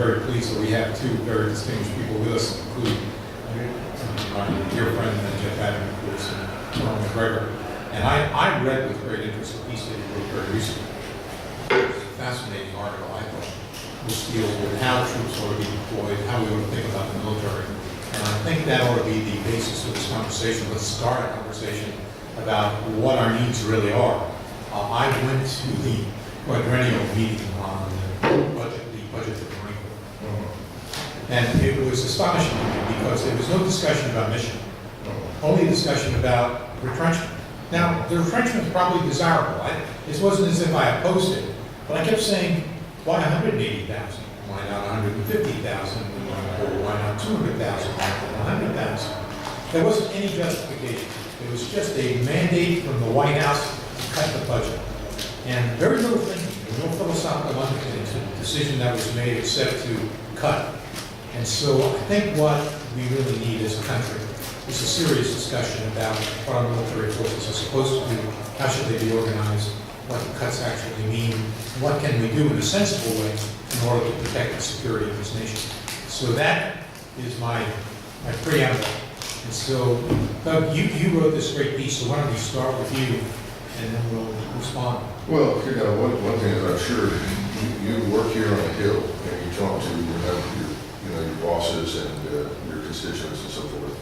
very pleased that we have two very distinguished people with us, including my dear friend Jeff Adam, of course, and Ron McGregor. And I read with great interest a piece that he wrote very recently. It was a fascinating article, I thought, which deals with how troops ought to be deployed, how we ought to think about the military. And I think that ought to be the basis of this conversation. Let's start a conversation about what our needs really are. I went to the quadrennial meeting on the budget of the Marine Corps. And it was astonishing to me because there was no discussion about mission, only discussion about retrenchment. Now, the retrenchment is probably desirable. This wasn't as if I opposed it, but I kept saying, why 180,000? Why not 150,000? Why not 200,000? Why not 100,000? There wasn't any justification. It was just a mandate from the White House to cut the budget. And very little thinking, no philosophical underpinning to the decision that was made except to cut. And so I think what we really need as a country is a serious discussion about what our military forces are supposed to do, how should they be organized, what the cuts actually mean, what can we do in a sensible way in order to protect the security of this nation. So that is my preamble. And so, Doug, you wrote this great piece, so why don't we start with you, and then we'll respond. Well, one thing is I'm sure you work here on the Hill, and you talk to your bosses and your constituents and so forth.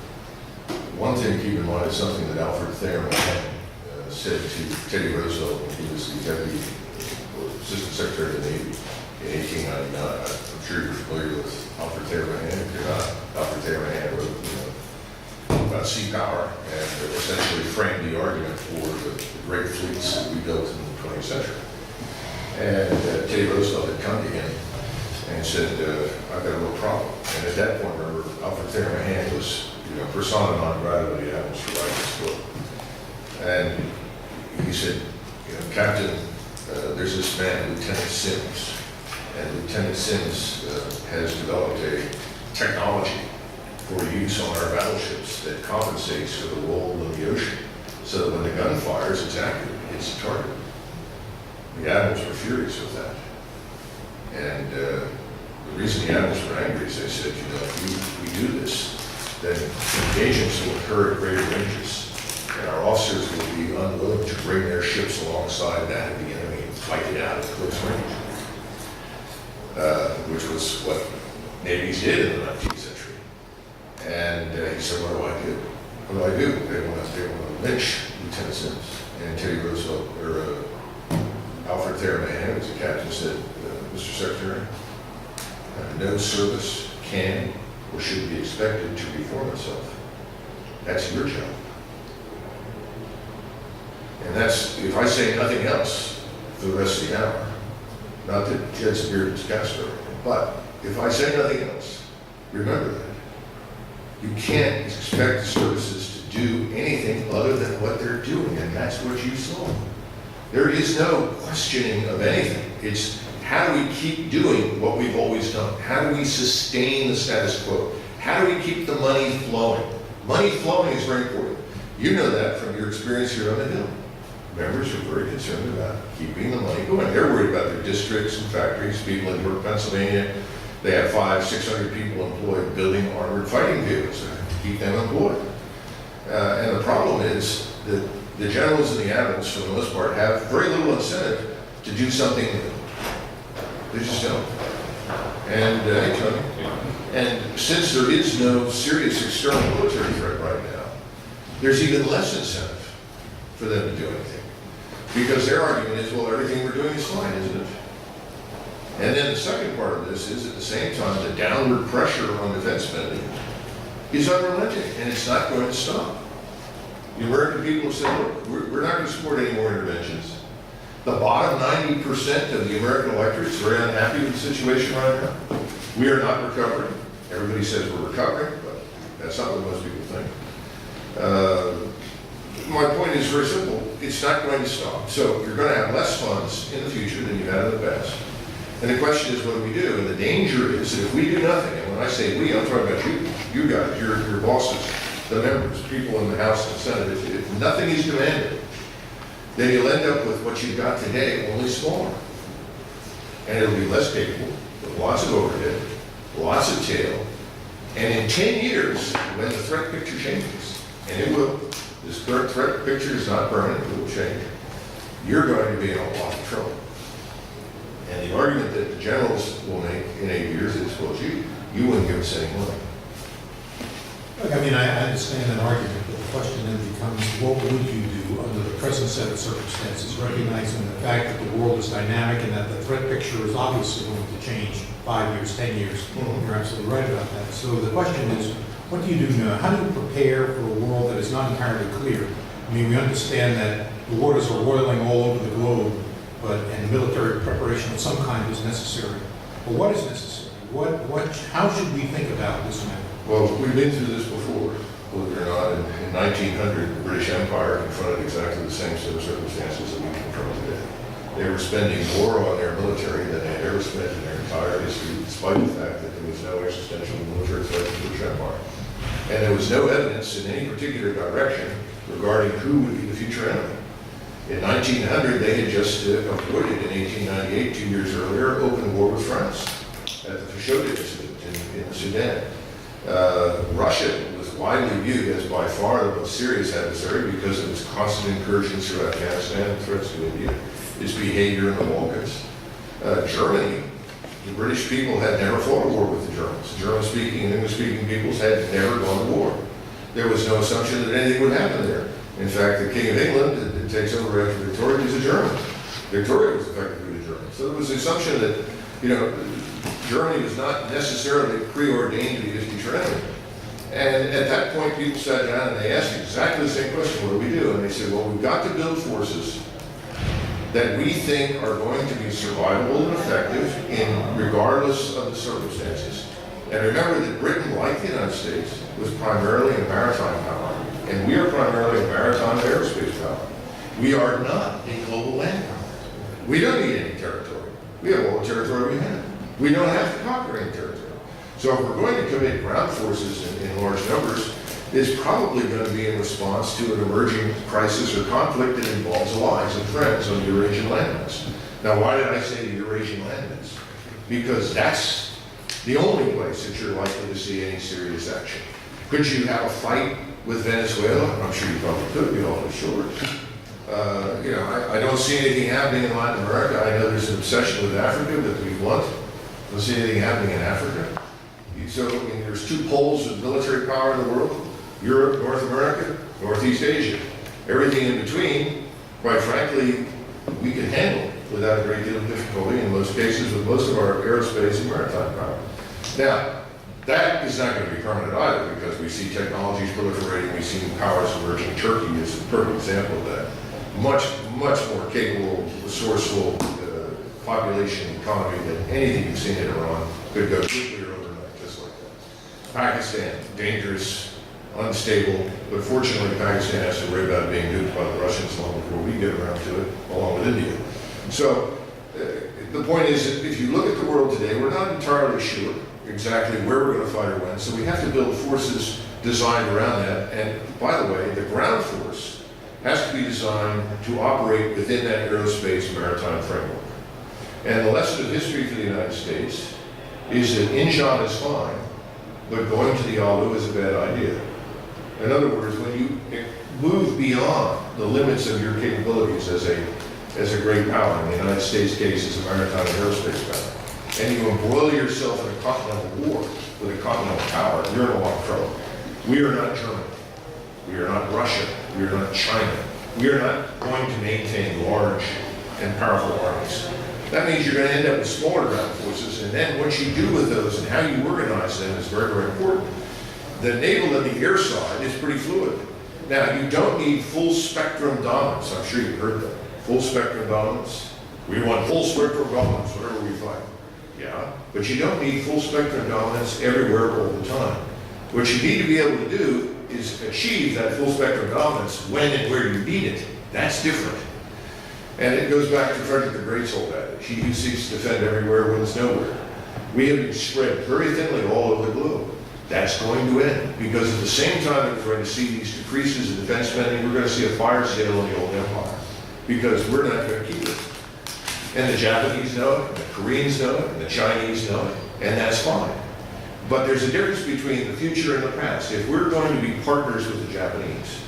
One thing to keep in mind is something that Alfred Thayer said to Teddy Roosevelt when he was the Deputy Assistant Secretary of the Navy in 1899. I'm sure you're familiar with Alfred Thayer. If you're not, Alfred Thayer wrote about sea power and essentially framed the argument for the great fleets that we built in the 20th century. And Teddy Roosevelt had come to him and said, I've got a real problem. And at that point, remember, Alfred Thayer was persona non grata when he happens to write this book. And he said, Captain, there's this man, Lieutenant Sims, and Lieutenant Sims has developed a technology for use on our battleships that compensates for the roll in the ocean, so that when the gun fires, it's accurate, it's a target. The admirals were furious with that. And the reason the admirals were angry is they said, if we do this, then engagements will occur at greater ranges, and our officers will be unwilling to bring their ships alongside that of the enemy and fight it out at close range, which was what navies did in the 19th century. And he said, what do I do? What do I do? They want to lynch Lieutenant Sims. And Teddy Roosevelt, or Alfred Thayer, who was a captain, said, Mr. Secretary, no service can or should be expected to reform itself. That's your job. And that's, if I say nothing else for the rest of the hour, not that Jed's beard is cast over, but if I say nothing else, remember that. You can't expect the services to do anything other than what they're doing, and that's what you saw. There is no questioning of anything. It's how do we keep doing what we've always done? How do we sustain the status quo? How do we keep the money flowing? Money flowing is very important. You know that from your experience here on the Hill. Members are very concerned about keeping the money going. They're worried about their districts and factories. People in York, Pennsylvania, they have 500-600 people employed building armored fighting vehicles to keep them employed. And the problem is that the generals and the admirals, for the most part, have very little incentive to do something new. They just don't. And since there is no serious external military threat right now, there's even less incentive for them to do anything. Because their argument is, well, everything we're doing is fine, isn't it? And then the second part of this is, at the same time, the downward pressure on defense spending is unrelenting, and it's not going to stop. The American people have said, look, we're not going to support any more interventions. The bottom 90% of the American electorate is very unhappy with the situation right now. We are not recovering. Everybody says we're recovering, but that's not what most people think. My point is very simple. It's not going to stop. So you're going to have less funds in the future than you've had in the past. And the question is, what do we do? And the danger is that if we do nothing, and when I say we, I'm talking about you guys, your bosses, the members, people in the House and Senate. If nothing is demanded, then you'll end up with what you've got today, only smaller. And it'll be less capable, with lots of overhead, lots of tail, and in 10 years, when the threat picture changes, and it will, this current threat picture is not permanent, it will change, you're going to be in a lot of trouble. And the argument that the generals will make in 8 years is, well, gee, you wouldn't give us any money. Look, I mean, I understand an argument, but the question then becomes, what would you do under the present set of circumstances, recognizing the fact that the world is dynamic and that the threat picture is obviously going to change 5 years, 10 years. You're absolutely right about that. So the question is, what do you do now? How do you prepare for a world that is not entirely clear? I mean, we understand that the waters are roiling all over the globe, and military preparation of some kind is necessary. But what is necessary? How should we think about this matter? Well, we've been through this before, believe it or not. In 1900, the British Empire confronted exactly the same set of circumstances that we confront today. They were spending more on their military than they had ever spent in their entire history, despite the fact that there was no existential military threat to the British Empire. And there was no evidence in any particular direction regarding who would be the future enemy. In 1900, they had just avoided, in 1898, 2 years earlier, open war with France at the Fashota incident in the Sudan. Russia was widely viewed as by far the most serious adversary because of its constant incursions through Afghanistan and threats to India, its behavior in the Balkans. Germany, the British people had never fought a war with the Germans. German-speaking and English-speaking peoples had never gone to war. There was no assumption that anything would happen there. In fact, the King of England that takes over after Victoria was a German. Victoria was effectively a German. So there was the assumption that, Germany was not necessarily preordained to be a future enemy. And at that point, people sat down and they asked exactly the same question, what do we do? And they said, well, we've got to build forces that we think are going to be survivable and effective regardless of the circumstances. And remember that Britain, like the United States, was primarily a maritime power. And we are primarily a maritime aerospace power. We are not a global land power. We don't need any territory. We have all the territory we have. We don't have to conquer any territory. So if we're going to commit ground forces in large numbers, it's probably going to be in response to an emerging crisis or conflict that involves allies and friends on the Eurasian landmass. Now, why did I say the Eurasian landmass? Because that's the only place that you're likely to see any serious action. Could you have a fight with Venezuela? I'm sure you probably could, be awfully short. I don't see anything happening in Latin America. I know there's an obsession with Africa, but to be blunt, I don't see anything happening in Africa. So there's two poles of military power in the world: Europe, North America, Northeast Asia. Everything in between, quite frankly, we can handle without a great deal of difficulty in most cases with most of our aerospace and maritime power. Now, that is not going to be permanent either, because we see technologies proliferating, we see powers emerging. Turkey is a perfect example of that. Much more capable, resourceful population economy than anything you've seen in Iran. Could go nuclear overnight, just like that. Pakistan, dangerous, unstable, but fortunately Pakistan has to worry about being nuked by the Russians long before we get around to it, along with India. So the point is that if you look at the world today, we're not entirely sure exactly where we're going to fight or when, so we have to build forces designed around that. And by the way, the ground force has to be designed to operate within that aerospace maritime framework. And the lesson of history for the United States is that in-shot is fine, but going to the Yalu is a bad idea. In other words, when you move beyond the limits of your capabilities as a great power, in the United States case as a maritime and aerospace power, and you embroil yourself in a continental war with a continental power, you're in a lot of trouble. We are not Germany. We are not Russia. We are not China. We are not going to maintain large and powerful armies. That means you're going to end up with smaller ground forces, and then what you do with those and how you organize them is very, very important. The naval and the air side is pretty fluid. Now, you don't need full spectrum dominance. I'm sure you've heard that. Full spectrum dominance. We want full spectrum dominance whenever we fight. Yeah, but you don't need full spectrum dominance everywhere all the time. What you need to be able to do is achieve that full spectrum dominance when and where you need it. That's different. And it goes back to Frederick the Great's old adage: he who seeks to defend everywhere wins nowhere. We have been spread very thinly all over the globe. That's going to end, because at the same time that we're going to see these decreases in defense spending, we're going to see a fire sale in the old empire, because we're not going to keep it. And the Japanese know it, and the Koreans know it, and the Chinese know it, and that's fine. But there's a difference between the future and the past. If we're going to be partners with the Japanese,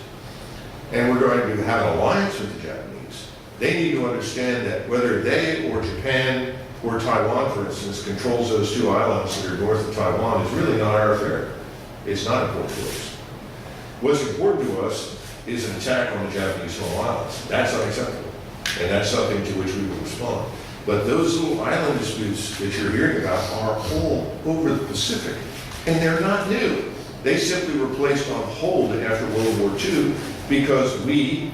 and we're going to have an alliance with the Japanese, they need to understand that whether they or Japan or Taiwan, for instance, controls those two islands that are north of Taiwan is really not our affair. It's not important to us. What's important to us is an attack on the Japanese small islands. That's unacceptable. And that's something to which we will respond. But those little island disputes that you're hearing about are all over the Pacific. And they're not new. They simply were placed on hold after World War II because we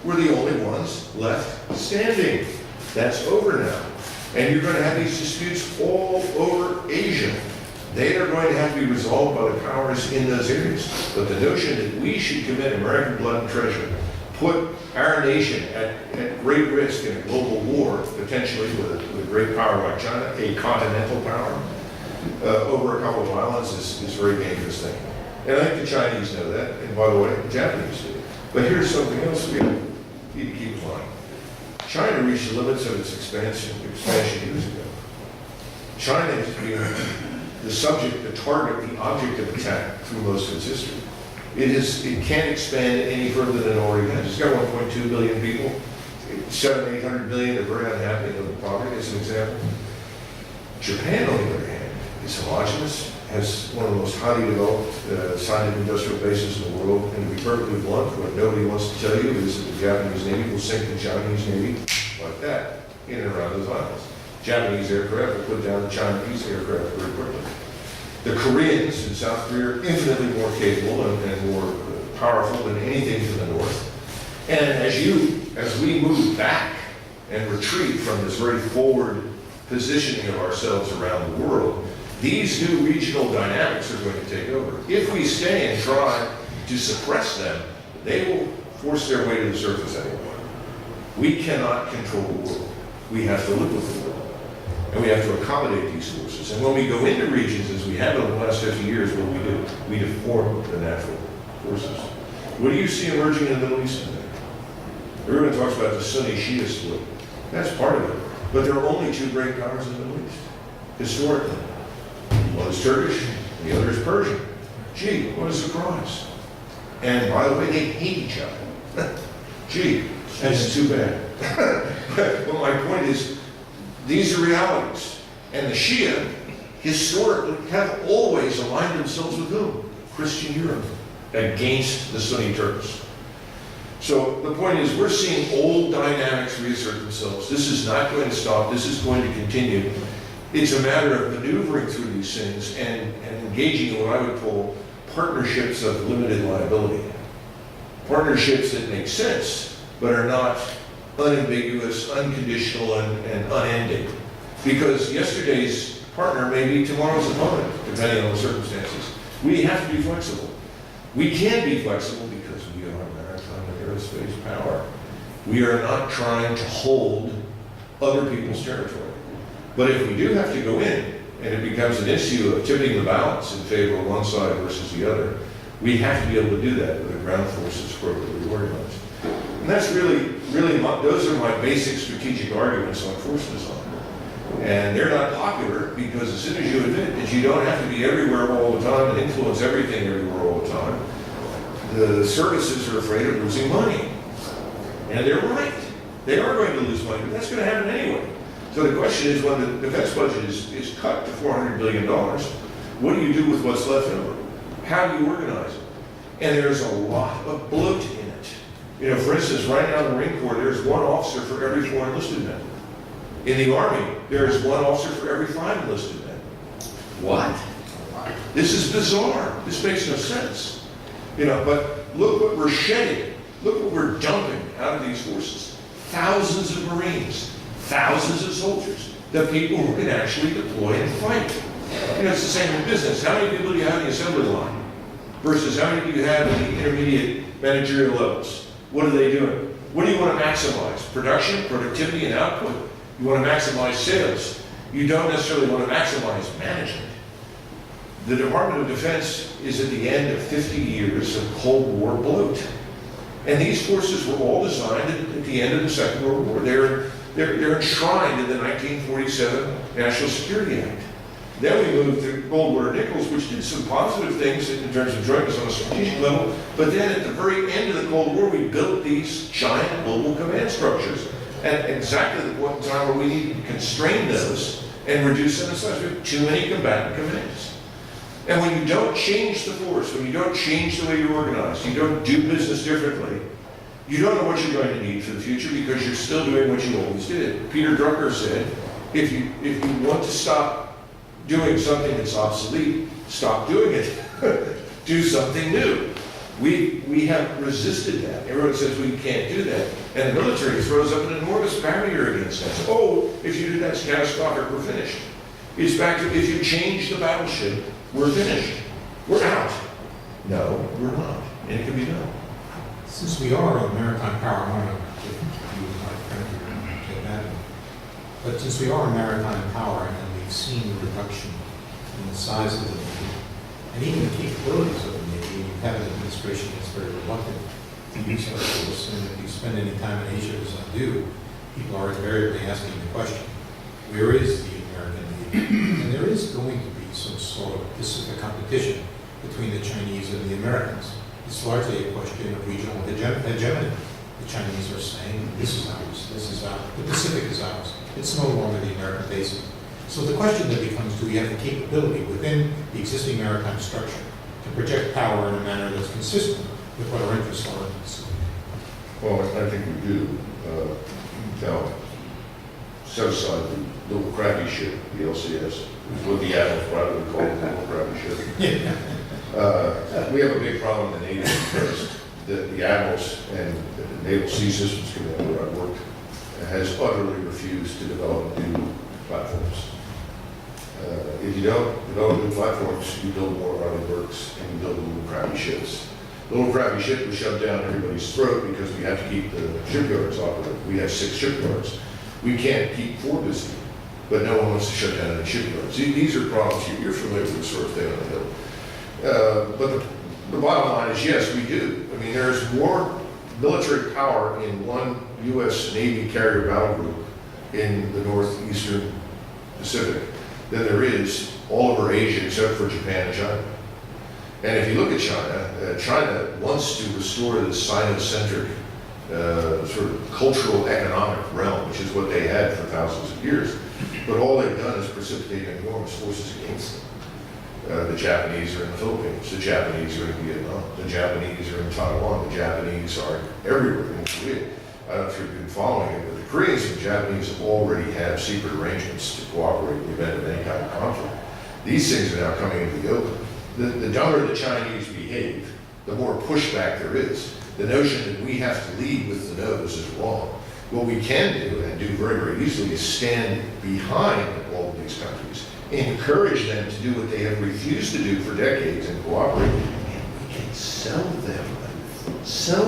were the only ones left standing. That's over now. And you're going to have these disputes all over Asia. They are going to have to be resolved by the powers in those areas. But the notion that we should commit American blood and treasure, put our nation at great risk in a global war, potentially with a great power like China, a continental power, over a couple of islands is a very dangerous thing. And I think the Chinese know that, and by the way, the Japanese do. But here's something else we need to keep in mind. China reached the limits of its expansion years ago. China has been the subject, the target, the object of attack through most of its history. It can't expand any further than it already has. It's got 1.2 billion people, 800 million are very unhappy in poverty, as an example. Japan, on the other hand, is homogenous, has one of the most highly developed scientific industrial bases in the world, and to be perfectly blunt, what nobody wants to tell you is that the Japanese Navy will sink the Chinese Navy like that, in and around those islands. Japanese aircraft will put down the Chinese aircraft very quickly. The Koreans in South Korea are infinitely more capable and more powerful than anything to the north. And as we move back and retreat from this very forward positioning of ourselves around the world, these new regional dynamics are going to take over. If we stay and try to suppress them, they will force their way to the surface anyway. We cannot control the world. We have to live with the world. And we have to accommodate these forces. And when we go into regions, as we have in the last 50 years, what do? We deform the natural forces. What do you see emerging in the Middle East today? Everyone talks about the Sunni-Shia split. That's part of it. But there are only two great powers in the Middle East, historically. One is Turkish, and the other is Persian. Gee, what a surprise. And by the way, they hate each other. Gee, that's too bad. Well, my point is, these are realities. And the Shia, historically, have always aligned themselves with whom? Christian Europe, against the Sunni Turks. So the point is, we're seeing old dynamics reassert themselves. This is not going to stop. This is going to continue. It's a matter of maneuvering through these things and engaging in what I would call partnerships of limited liability. Partnerships that make sense, but are not unambiguous, unconditional, and unending. Because yesterday's partner may be tomorrow's opponent, depending on the circumstances. We have to be flexible. We can be flexible because we are a maritime and aerospace power. We are not trying to hold other people's territory. But if we do have to go in, and it becomes an issue of tipping the balance in favor of one side versus the other, we have to be able to do that with the ground forces appropriately organized. And that's really those are my basic strategic arguments on force design. And they're not popular because as soon as you admit that you don't have to be everywhere all the time and influence everything everywhere all the time, the services are afraid of losing money. And they're right. They are going to lose money, but that's going to happen anyway. So the question is, when the defense budget is cut to $400 billion, what do you do with what's left over? How do you organize it? And there's a lot of bloat in it. You know, for instance, right now in the Marine Corps, there's one officer for every 4 enlisted men. In the Army, there's one officer for every 5 enlisted men. What? This is bizarre. This makes no sense. You know, but look what we're shedding. Look what we're dumping out of these forces. Thousands of Marines, thousands of soldiers, the people who can actually deploy and fight. You know, it's the same in business. How many people do you have in the assembly line versus how many do you have in the intermediate managerial levels? What are they doing? What do you want to maximize? Production, productivity, and output. You want to maximize sales. You don't necessarily want to maximize management. The Department of Defense is at the end of 50 years of Cold War bloat. And these forces were all designed at the end of the Second World War. They're they're enshrined in the 1947 National Security Act. Then we moved to Goldwater Nichols, which did some positive things in terms of joint us on a strategic level. But then at the very end of the Cold War, we built these giant global command structures at exactly the point in time where we needed to constrain those and reduce them in size. We have too many combatant commands. And when you don't change the force, when you don't change the way you're organized, you don't do business differently, you don't know what you're going to need for the future because you're still doing what you always did. Peter Drucker said, if you want to stop doing something that's obsolete, stop doing it. Do something new. We have resisted that. Everyone says we can't do that. And the military throws up an enormous barrier against that. Oh, if you do that, it's catastrophic, we're finished. It's back to, if you change the battleship, we're finished. We're out. No, we're not. And it can be done. Since we are a maritime power, I want to give you my friend here, Adam. But since we are a maritime power and we've seen the reduction in the size of the Navy and even the capabilities of the Navy, you have an administration that's very reluctant to use our force, and if you spend any time in Asia as I do, people are invariably asking the question, where is the American Navy? And there is going to be some sort of Pacific competition between the Chinese and the Americans. It's largely a question of regional hegemony. The Chinese are saying, this is ours, the Pacific is ours. It's no longer the American basin. So the question then becomes, do we have the capability within the existing maritime structure to project power in a manner that's consistent with what our interests are in this? Well, I think we do. Now, set aside the little crappy ship, the LCS, is what the admirals probably call it, the little crappy ship. We have a big problem in the Navy because the admirals and the Naval Sea Systems Command where I worked has utterly refused to develop new platforms. If you don't develop new platforms, you build more Riley Burkes and you build little crappy ships. The little crappy ship was shoved down everybody's throat because we have to keep the shipyards operating. We have 6 shipyards. We can't keep 4 busy, but no one wants to shut down any shipyards. These are problems. You're familiar with this sort of thing on the Hill. But the bottom line is, yes, we do. I mean, there's more military power in one U.S. Navy carrier battle group in the northeastern Pacific than there is all over Asia except for Japan and China. And if you look at China, China wants to restore the Sino-centric sort of cultural economic realm, which is what they had for thousands of years. But all they've done is precipitate enormous forces against them. The Japanese are in the Philippines, the Japanese are in Vietnam, the Japanese are in Taiwan, the Japanese are everywhere in Korea. I don't know if you've been following it, but the Koreans and the Japanese already have secret arrangements to cooperate in the event of any kind of conflict. These things are now coming into the open. The dumber the Chinese behave, the more pushback there is. The notion that we have to lead with the nose is wrong. What we can do, and do very, very easily, is stand behind all of these countries, encourage them to do what they have refused to do for decades and cooperate, and we can sell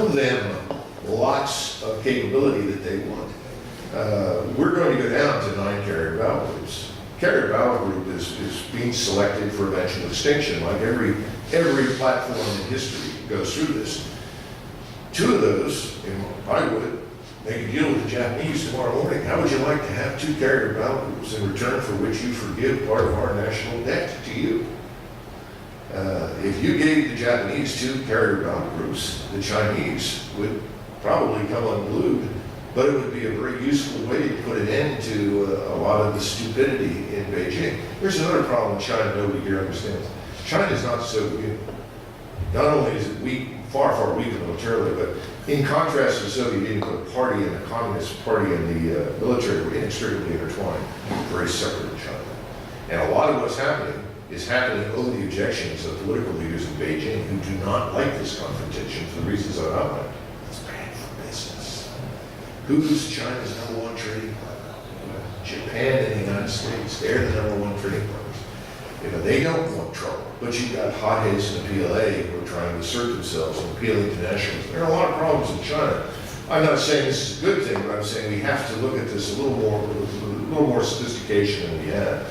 them lots of capability that they want. We're going to go down to 9 carrier battle groups. Carrier battle group is being selected for eventual extinction, like every platform in history goes through this. 2 of those, I would make a deal with the Japanese tomorrow morning. How would you like to have 2 carrier battle groups in return for which you forgive part of our national debt to you? If you gave the Japanese 2 carrier battle groups, the Chinese would probably come unglued, but it would be a very useful way to put an end to a lot of the stupidity in Beijing. There's another problem with China nobody here understands. China is not the Soviet Union. Not only is it weak, far, far weaker militarily, but in contrast to the Soviet Union, the party and the Communist Party and the military were inextricably intertwined, very separate in China. And a lot of what's happening is happening over the objections of political leaders in Beijing who do not like this confrontation for the reasons I've outlined. It's bad for business. Who's China's #1 trading partner? Japan and the United States. They're the #1 trading partners. You know, they don't want trouble, but you've got hotheads in the PLA who are trying to assert themselves and appealing to nationalism. There are a lot of problems in China. I'm not saying this is a good thing, but I'm saying we have to look at this a little more with a little more sophistication than we have.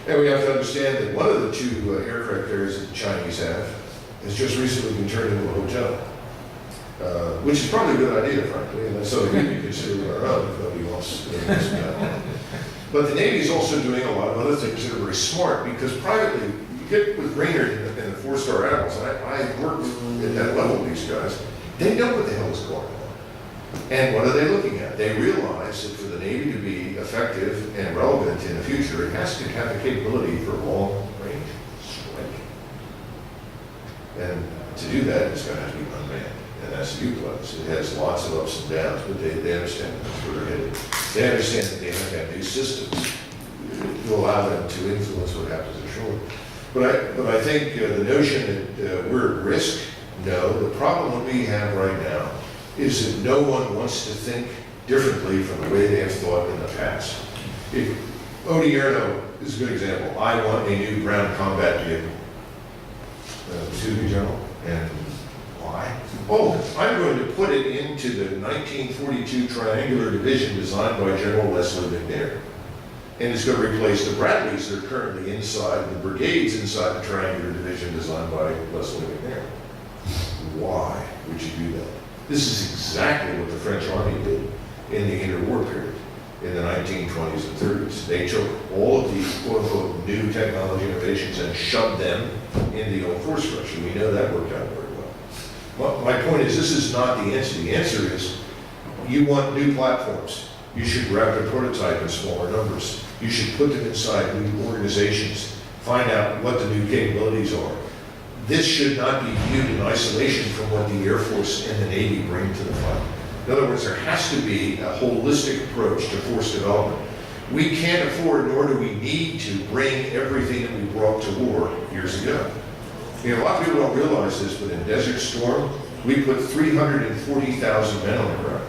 And we have to understand that one of the 2 aircraft carriers that the Chinese have has just recently been turned into a hotel. which is probably a good idea, frankly, and that's something we can consider on our own if nobody wants to. But the Navy is also doing a lot of other things that are very smart, because privately, you get with Brainerd in the four-star admirals, and I worked at that level with these guys, they know what the hell is going on. And what are they looking at? They realize that for the Navy to be effective and relevant in the future, it has to have the capability for long-range strike. And to do that, it's going to have to be unmanned, and that's the U-class. It has lots of ups and downs, but they understand that's where they're headed. They understand that they have to have new systems to allow them to influence what happens ashore. But I think the notion that we're at risk, no. The problem that we have right now is that no one wants to think differently from the way they have thought in the past. Odierno is a good example. I want a new ground combat vehicle. Excuse me, General. And why? Oh, I'm going to put it into the 1942 Triangular Division designed by General Leslie McNair. And it's going to replace the Bradleys that are currently inside, the brigades inside the Triangular Division designed by Leslie McNair. Why would you do that? This is exactly what the French Army did in the interwar period in the 1920s and 30s. They took all of the quote-unquote new technology innovations and shoved them in the old force structure. We know that worked out very well. My point is, this is not the answer. The answer is, you want new platforms. You should rapid prototype in smaller numbers. You should put them inside new organizations, find out what the new capabilities are. This should not be viewed in isolation from what the Air Force and the Navy bring to the fight. In other words, there has to be a holistic approach to force development. We can't afford, nor do we need to bring everything that we brought to war years ago. You know, a lot of people don't realize this, but in Desert Storm, we put 340,000 men on the ground.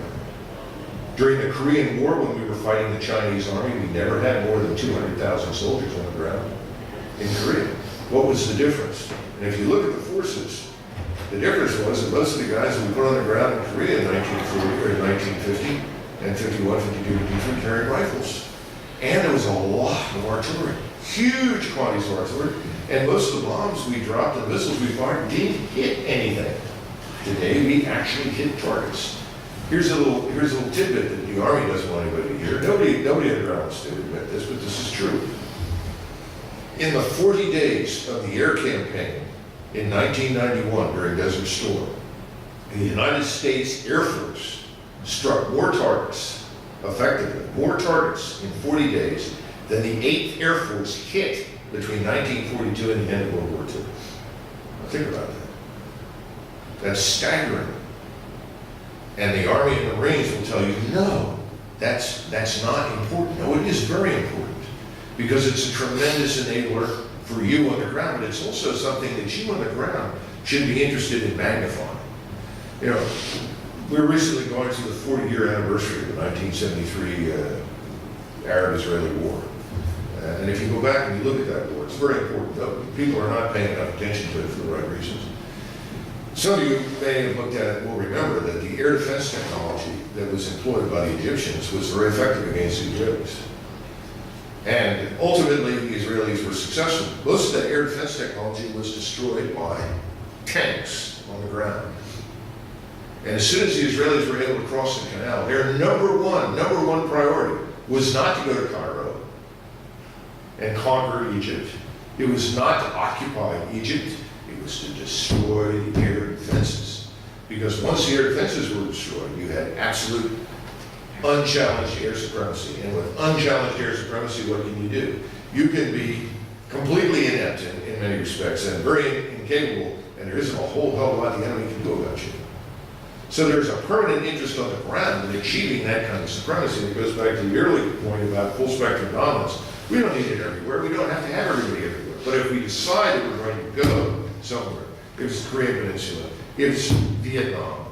During the Korean War, when we were fighting the Chinese army, we never had more than 200,000 soldiers on the ground in Korea. What was the difference? And if you look at the forces, the difference was that most of the guys that we put on the ground in Korea in 1940 or in 1950 and 51, 52, 53 carried rifles. And there was a lot of artillery, huge quantities of artillery. And most of the bombs we dropped and missiles we fired didn't hit anything. Today, we actually hit targets. Here's a little tidbit that the Army doesn't want anybody to hear. Nobody on the ground wants to admit this, but this is true. In the 40 days of the air campaign in 1991 during Desert Storm, the United States Air Force struck more targets, effectively, more targets in 40 days than the 8th Air Force hit between 1942 and the end of World War II. Now think about that. That's staggering. And the Army and the Marines will tell you, no, that's not important. No, it is very important, because it's a tremendous enabler for you on the ground, but it's also something that you on the ground should be interested in magnifying. You know, we're recently going through the 40-year anniversary of the 1973 Arab-Israeli War. And if you go back and you look at that war, it's very important. People are not paying enough attention to it for the right reasons. Some of you may have looked at it and will remember that the air defense technology that was employed by the Egyptians was very effective against the Israelis. And ultimately, the Israelis were successful. Most of that air defense technology was destroyed by tanks on the ground. And as soon as the Israelis were able to cross the canal, their number one priority was not to go to Cairo and conquer Egypt. It was not to occupy Egypt. It was to destroy the air defenses. Because once the air defenses were destroyed, you had absolute unchallenged air supremacy. And with unchallenged air supremacy, what can you do? You can be completely inept in many respects and very incapable, and there isn't a whole hell of a lot the enemy can do about you. So there's a permanent interest on the ground in achieving that kind of supremacy. And it goes back to the earlier point about full spectrum dominance. We don't need it everywhere. We don't have to have everybody everywhere. But if we decide that we're going to go somewhere, if it's the Korean Peninsula, if it's Vietnam,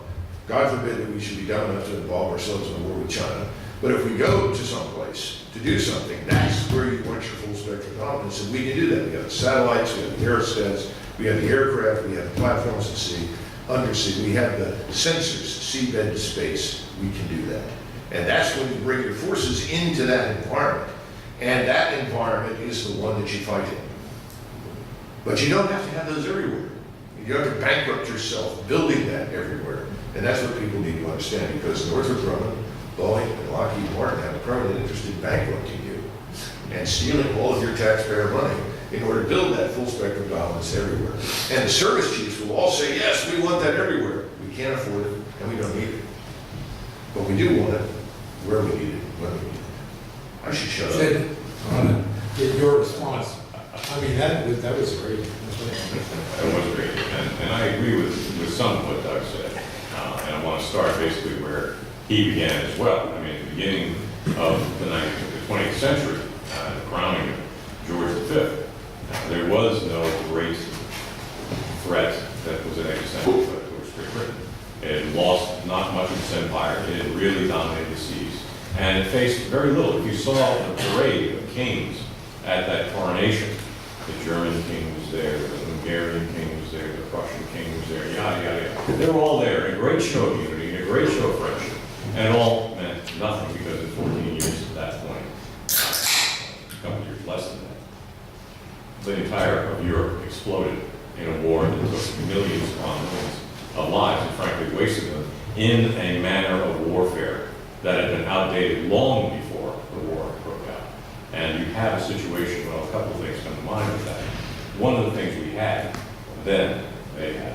God forbid that we should be dumb enough to involve ourselves in a war with China. But if we go to some place to do something, that's where you want your full spectrum dominance. And we can do that. We have the satellites, we have the aerostats, we have the aircraft, we have the platforms at sea, undersea, we have the sensors, seabed to space. We can do that. And that's when you bring your forces into that environment. And that environment is the one that you fight in. But you don't have to have those everywhere. You don't have to bankrupt yourself building that everywhere. And that's what people need to understand, because Northrop Grumman, Boeing, and Lockheed Martin have a permanent interest in bankrupting you and stealing all of your taxpayer money in order to build that full spectrum dominance everywhere. And the service chiefs will all say, yes, we want that everywhere. We can't afford it, and we don't need it. But we do want it where we need it, when we need it. I should shut up. Sid, I want to get your response. I mean, that was great. That was great, and I agree with some of what Doug said. And I want to start basically where he began as well. I mean, at the beginning of the 20th century, the crowning of George V, there was no great threat that was an existential threat towards Great Britain. It had lost not much of its empire. It had really dominated the seas. And it faced very little. If you saw the parade of kings at that coronation, the German king was there, the Hungarian king was there, the Prussian king was there, yada, yada, yada. They were all there, a great show of unity, a great show of friendship. And it all meant nothing because in 14 years at that point, a couple years less than that, the entire of Europe exploded in a war that took millions upon millions of lives and frankly wasted them in a manner of warfare that had been outdated long before the war broke out. And you have a situation, well, a couple of things come to mind with that. One of the things we had, then they had,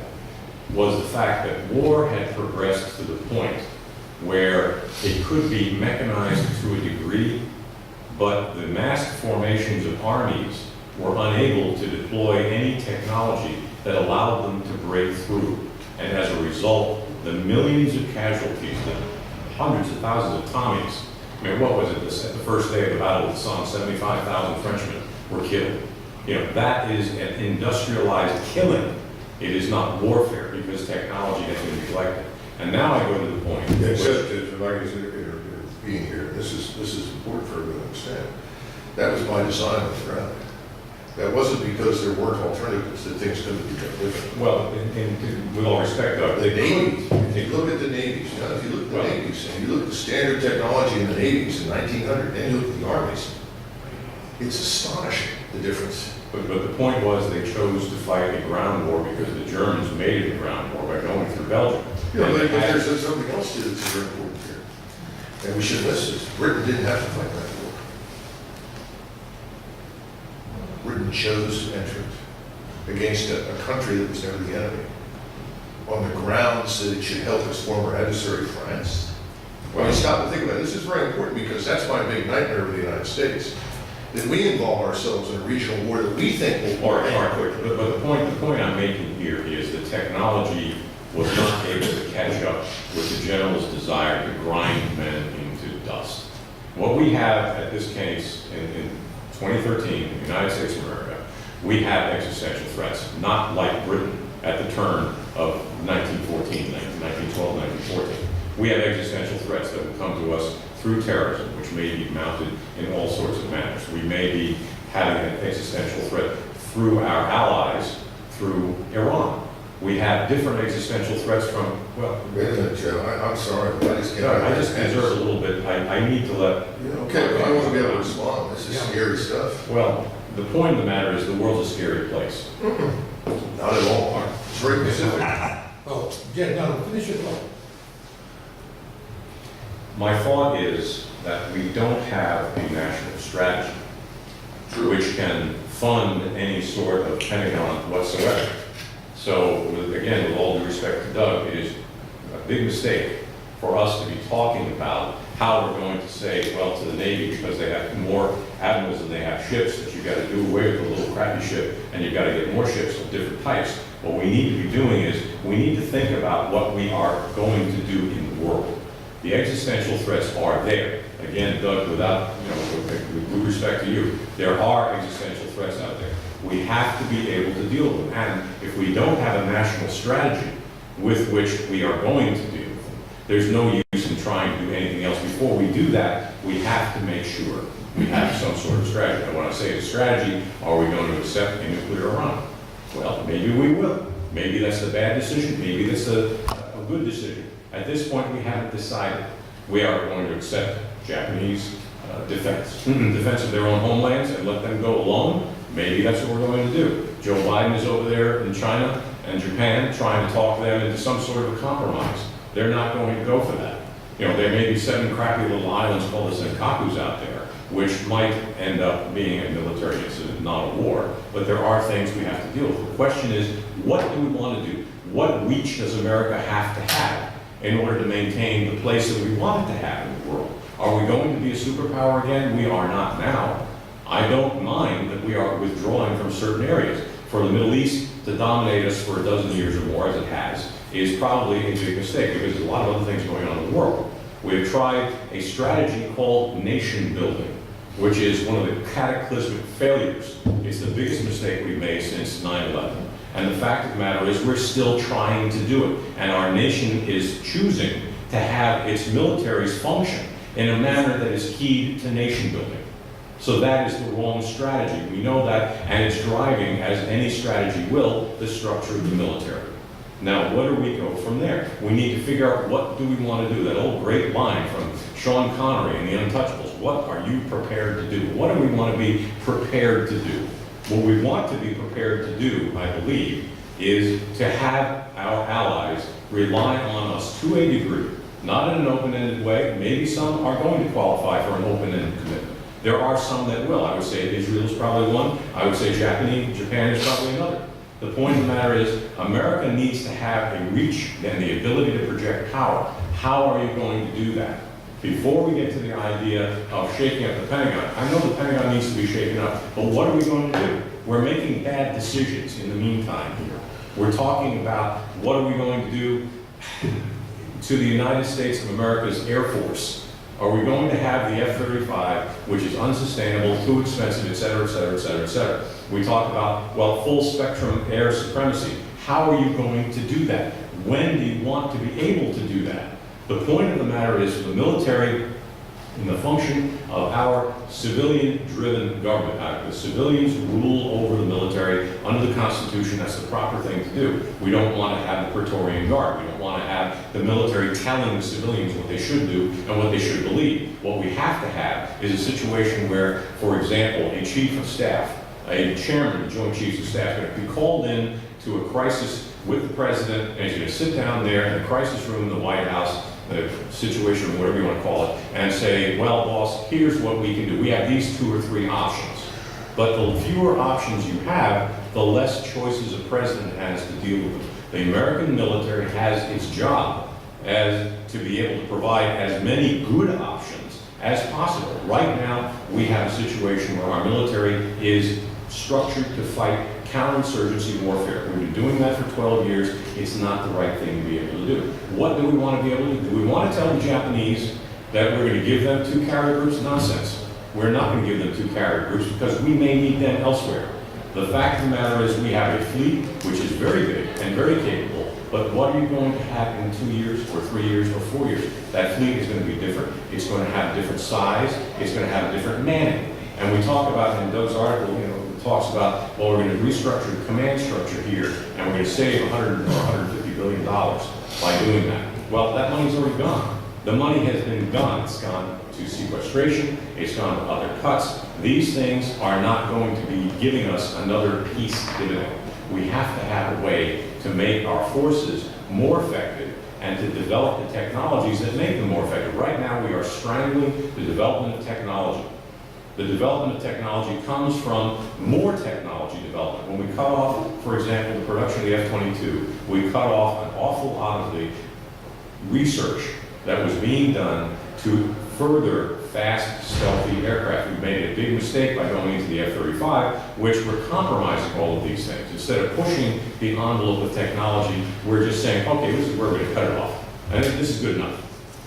was the fact that war had progressed to the point where it could be mechanized to a degree, but the massed formations of armies were unable to deploy any technology that allowed them to break through. And as a result, the millions of casualties, the hundreds of thousands of Tommies, I mean, what was it, the first day of the Battle of the Somme, 75,000 Frenchmen were killed. You know, that is an industrialized killing. It is not warfare because technology has been neglected. And now I go to the point. Except that, like I said, being here, this is important for everyone to understand. That was by design on the ground. That wasn't because there weren't alternatives, that things couldn't be done differently. Well, with all respect, Doug, The navies, if you look at the navies, you know, if you look at the navies, and you look at the standard technology in the navies in 1900, then you look at the armies, it's astonishing, the difference. But the point was they chose to fight a ground war because the Germans made it a ground war by going through Belgium. Yeah, but there's something else that's very important here. And we should miss this. Britain didn't have to fight that war. Britain chose to enter it against a country that was never the enemy, on the grounds that it should help its former adversary, France. When you stop and think about it, this is very important because that's my big nightmare with the United States, that we involve ourselves in a regional war that we think will end quickly. But the point I'm making here is that technology was not able to catch up with the general's desire to grind men into dust. What we have at this case in 2013 in the United States of America, we have existential threats, not like Britain at the turn of 1914, 1912, 1914. We have existential threats that will come to us through terrorism, which may be mounted in all sorts of manners. We may be having an existential threat through our allies, through Iran. We have different existential threats from, well... Wait a minute, Joe, I'm sorry, but I just can't... I just deserve a little bit, I need to let... Okay, but I want to be able to respond. This is scary stuff. Well, the point of the matter is the world's a scary place. Not at all. It's very specific. Oh, yeah, no, finish your thought. My thought is that we don't have a national strategy which can fund any sort of Pentagon whatsoever. So, again, with all due respect to Doug, it is a big mistake for us to be talking about how we're going to say, well, to the Navy, because they have more admirals than they have ships, that you've got to do away with a little crappy ship, and you've got to get more ships of different types. What we need to be doing is, we need to think about what we are going to do in the world. The existential threats are there. Again, Doug, without, with respect to you, there are existential threats out there. We have to be able to deal with them. And if we don't have a national strategy with which we are going to deal with them, there's no use in trying to do anything else. Before we do that, we have to make sure we have some sort of strategy. And when I say a strategy, are we going to accept a nuclear Iran? Well, maybe we will. Maybe that's a bad decision. Maybe that's a good decision. At this point, we haven't decided. We are going to accept Japanese defense of their own homelands and let them go alone. Maybe that's what we're going to do. Joe Biden is over there in China and Japan trying to talk them into some sort of a compromise. They're not going to go for that. You know, there may be 7 crappy little islands called the Senkakus out there, which might end up being a military incident, not a war, but there are things we have to deal with. The question is, what do we want to do? What reach does America have to have in order to maintain the place that we want it to have in the world? Are we going to be a superpower again? We are not now. I don't mind that we are withdrawing from certain areas. For the Middle East to dominate us for a dozen years or more, as it has, is probably a big mistake because there's a lot of other things going on in the world. We have tried a strategy called nation building, which is one of the cataclysmic failures. It's the biggest mistake we've made since 9/11. And the fact of the matter is we're still trying to do it. And our nation is choosing to have its militaries function in a manner that is keyed to nation building. So that is the wrong strategy. We know that, and it's driving, as any strategy will, the structure of the military. Now, where do we go from there? We need to figure out what do we want to do. That old great line from Sean Connery in The Untouchables. What are you prepared to do? What do we want to be prepared to do? What we want to be prepared to do, I believe, is to have our allies rely on us to a degree, not in an open-ended way. Maybe some are going to qualify for an open-ended commitment. There are some that will. I would say Israel is probably one. I would say Japan is probably another. The point of the matter is America needs to have a reach and the ability to project power. How are you going to do that? Before we get to the idea of shaking up the Pentagon, I know the Pentagon needs to be shaken up, but what are we going to do? We're making bad decisions in the meantime here. We're talking about what are we going to do to the United States of America's Air Force. Are we going to have the F-35, which is unsustainable, too expensive, et cetera, et cetera, et cetera, et cetera? We talk about, well, full spectrum air supremacy. How are you going to do that? When do you want to be able to do that? The point of the matter is the military, in the function of our civilian-driven government, the civilians rule over the military under the Constitution. That's the proper thing to do. We don't want to have the Praetorian Guard. We don't want to have the military telling the civilians what they should do and what they should believe. What we have to have is a situation where, for example, a chief of staff, a chairman of the Joint Chiefs of Staff, is going to be called in to a crisis with the president, and he's going to sit down there in the crisis room in the White House, the situation, or whatever you want to call it, and say, well, boss, here's what we can do. We have these 2 or 3 options. But the fewer options you have, the less choices a president has to deal with them. The American military has its job as to be able to provide as many good options as possible. Right now, we have a situation where our military is structured to fight counterinsurgency warfare. We've been doing that for 12 years. It's not the right thing to be able to do. What do we want to be able to do? Do we want to tell the Japanese that we're going to give them 2 carrier groups? Nonsense. We're not going to give them 2 carrier groups because we may need them elsewhere. The fact of the matter is we have a fleet which is very big and very capable, but what are you going to have in 2 years or 3 years or 4 years? That fleet is going to be different. It's going to have a different size. It's going to have a different manning. And we talk about, in Doug's article, talks about, well, we're going to restructure the command structure here, and we're going to save $100 or $150 billion by doing that. Well, that money's already gone. The money has been gone. It's gone to sequestration. It's gone to other cuts. These things are not going to be giving us another peace dividend. We have to have a way to make our forces more effective and to develop the technologies that make them more effective. Right now, we are strangling the development of technology. The development of technology comes from more technology development. When we cut off, for example, the production of the F-22, we cut off an awful lot of the research that was being done to further fast, stealthy aircraft. We made a big mistake by going into the F-35, which we're compromising all of these things. Instead of pushing the envelope of technology, we're just saying, okay, this is where we're going to cut it off. And this is good enough.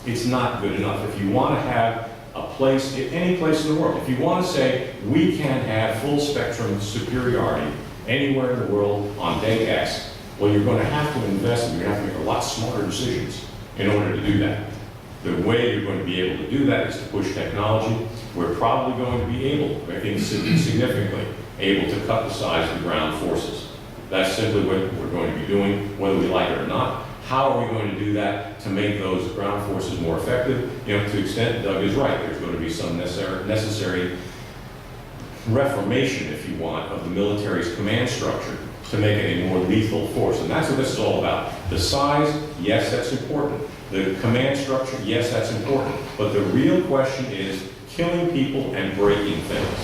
It's not good enough. If you want to have a place, any place in the world, if you want to say we can have full spectrum superiority anywhere in the world on day X, well, you're going to have to invest and you're going to have to make a lot smarter decisions in order to do that. The way you're going to be able to do that is to push technology. We're probably going to be able, I think significantly, able to cut the size of the ground forces. That's simply what we're going to be doing, whether we like it or not. How are we going to do that to make those ground forces more effective? You know, to the extent Doug is right, there's going to be some necessary reformation, if you want, of the military's command structure to make it a more lethal force. And that's what this is all about. The size, yes, that's important. The command structure, yes, that's important, but the real question is killing people and breaking things.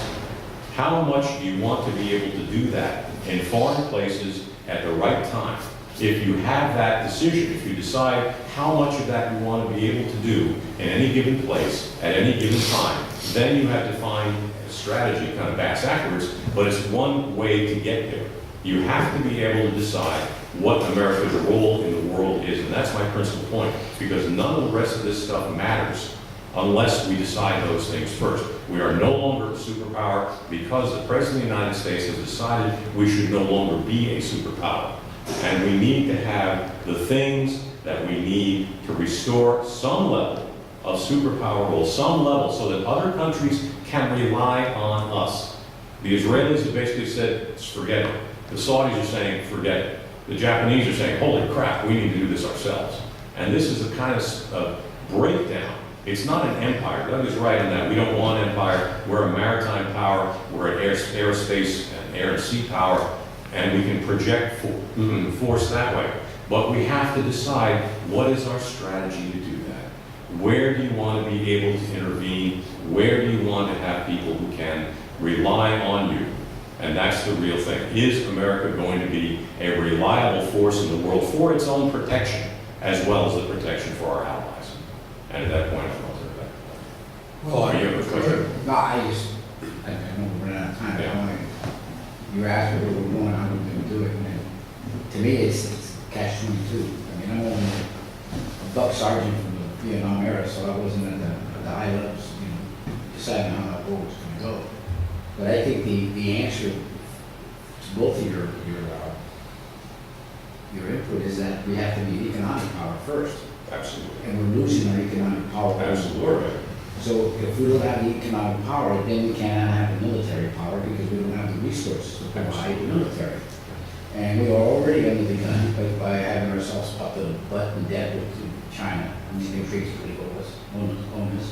How much do you want to be able to do that in foreign places at the right time? If you have that decision, if you decide how much of that you want to be able to do in any given place, at any given time, then you have to find a strategy, kind of bass backwards, but it's one way to get there. You have to be able to decide what America's role in the world is, and that's my principal point, because none of the rest of this stuff matters unless we decide those things first. We are no longer a superpower because the President of the United States has decided we should no longer be a superpower. And we need to have the things that we need to restore some level of superpower role, some level, so that other countries can rely on us. The Israelis have basically said, forget it. The Saudis are saying, forget it. The Japanese are saying, holy crap, we need to do this ourselves. And this is a kind of breakdown. It's not an empire. Doug is right in that. We don't want empire. We're a maritime power. We're an aerospace and air and sea power. And we can project force that way. But we have to decide what is our strategy to do that. Where do you want to be able to intervene? Where do you want to have people who can rely on you? And that's the real thing. Is America going to be a reliable force in the world for its own protection, as well as the protection for our allies? And at that point, I'll turn it back. Well, You have a question? No, I know we're running out of time. Yeah. You asked me where we're going, how we're gonna do it, and then, to me, it's catch-22. I mean, I'm only a buck sergeant from the Vietnam era, so I wasn't at the high levels, deciding how that war was gonna go. But I think the answer to both of your input is that we have to be economic power first, Absolutely. and we're losing our economic power. Absolutely. So if we don't have the economic power, then we cannot have the military power because we don't have the resources to provide the military. And we are already under the gun by having ourselves up the butt and debt with China. I mean, they basically own us.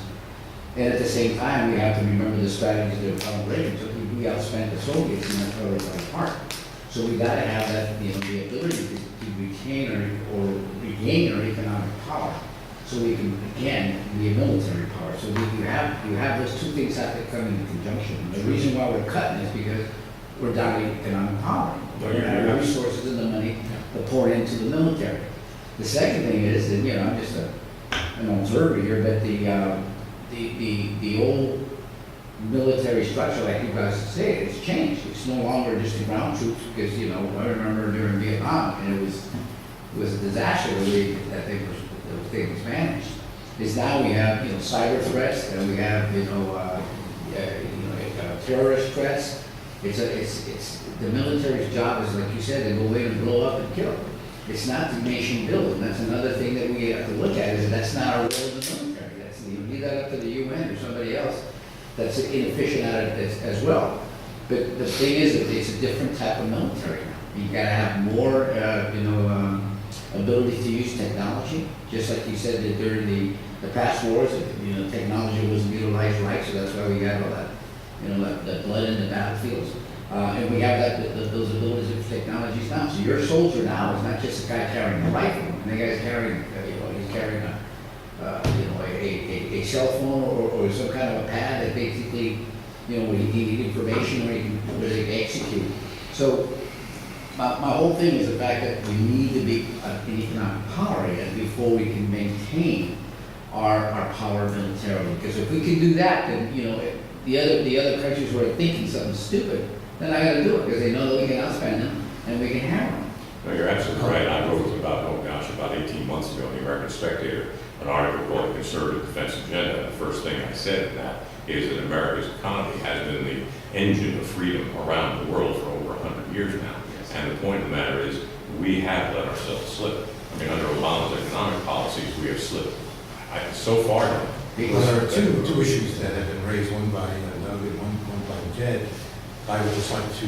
And at the same time, we have to remember the strategies that Ronald Reagan took. We outspent the Soviets, and that's why we fell apart. So we got to have that, the ability to retain or regain our economic power, so we can again be a military power. So you have those two things have to come into conjunction. And the reason why we're cutting is because we're down to economic power. We don't have the resources and the money to pour into the military. The second thing is that I'm just an observer here, but the old military structure, like you guys say, it's changed. It's no longer just the ground troops, because I remember during Vietnam, and it was a disaster the way that those things managed. Is now we have cyber threats, and we have terrorist threats. It's the military's job is, like you said, to go in and blow up and kill. It's not to nation build, and that's another thing that we have to look at, is that's not our role in the military. That's leave that up to the UN or somebody else that's inefficient at it as well. But the thing is that it's a different type of military now. You gotta have more, ability to use technology, just like you said that during the past wars, technology wasn't utilized right, so that's why we got all that, that blood in the battlefields. And we have those abilities of technologies now. So your soldier now is not just a guy carrying a rifle, and the guy's carrying, he's carrying a cell phone or some kind of a pad that basically, when he needed information where they can execute. So my whole thing is the fact that we need to be an economic power again before we can maintain our power militarily. Because if we can do that, then the other countries who are thinking something stupid, then I got to do it because they know that we can outspend them and we can hammer them. No, you're absolutely right. I wrote about 18 months ago in the American Spectator, an article called The Conservative Defense Agenda. And the first thing I said in that is that America's economy has been the engine of freedom around the world for over 100 years now. And the point of the matter is, we have let ourselves slip. I mean, under Obama's economic policies, we have slipped so far now. Well, there are two issues that have been raised, one by Doug and one by Jed. I would just like to